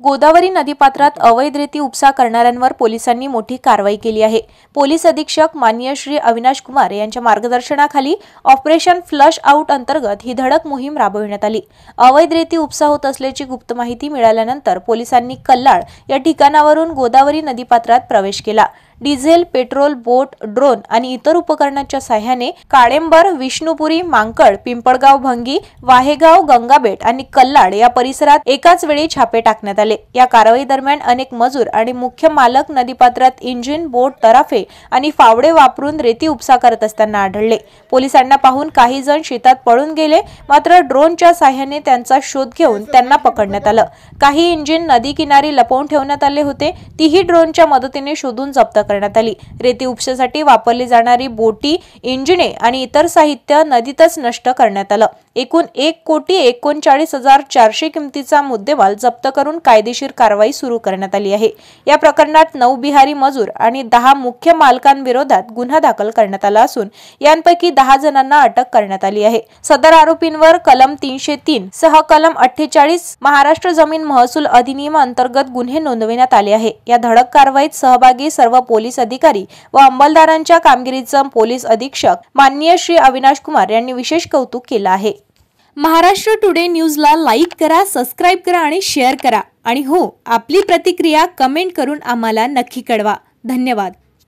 गोदावरी नदीपात्रात अवैध रेती उपसा करणाऱ्यांवर पोलिसांनी मोठी कारवाई केली आहे। पोलीस अधीक्षक माननीय श्री अविनाश कुमार यांच्या मार्गदर्शनाखाली ऑपरेशन फ्लश आउट अंतर्गत ही धडक मोहीम राबविण्यात आली। अवैध रेती उपसा होत असल्याची गुप्त माहिती मिळाल्यानंतर पोलिसांनी कल्लाळ या ठिकाणावरून गोदावरी नदीपात्रात प्रवेश केला। डिझेल, पेट्रोल, बोट, ड्रोन आणि इतर उपकरणांच्या सहाय्याने काळेंबर, विष्णुपुरी, मांकड, पिंपळगाव, भंगी, वाहेगाव, गंगाबेट आणि कल्लाड या परिसरात एकाच वेळी छापे टाकण्यात आले। या कारवाई दरम्यान अनेक मजूर आणि मुख्य मालक नदीपात्रात इंजिन, बोट, तराफे आणि फावडे वापरून रेती उपसा करत असताना आढळले। पोलिसांना पाहून काही जण शेतात पळून गेले, मात्र ड्रोनच्या सहाय्याने त्यांचा शोध घेऊन त्यांना पकडण्यात आलं। काही इंजिन नदी किनारी लपवून ठेवण्यात आले होते, तीही ड्रोनच्या मदतीने शोधून जप्त करण्यात आली। रेती उपशासाठी वापरली जाणारी बोटी, इंजिने आणि इतर साहित्य नदीतच नष्ट करण्यात आलं। एकूण 1,39,400 किमतीचा मुद्देमाल जप्त करून कायदेशीर कारवाई सुरू करण्यात आली आहे। या प्रकरणात 9 बिहारी मजूर आणि 10 मुख्य मालकांविरोधात गुन्हा दाखल करण्यात आला असून यांपैकी 10 जणांना अटक करण्यात आली आहे। सदर आरोपींवर कलम 303 सह कलम 48 महाराष्ट्र जमीन महसूल अधिनियम अंतर्गत गुन्हे नोंदविण्यात आले आहे। या धडक कारवाईत सहभागी सर्व पोलीस अधिकारी व अंमलदारांच्या कामगिरीचं पोलीस अधीक्षक माननीय श्री अविनाश कुमार यांनी विशेष कौतुक केलं आहे। महाराष्ट्र टुडे न्यूजला लाईक करा, सबस्क्राइब करा आणि शेअर करा आणि हो, आपली प्रतिक्रिया कमेंट करून आम्हाला नक्की कळवा। धन्यवाद।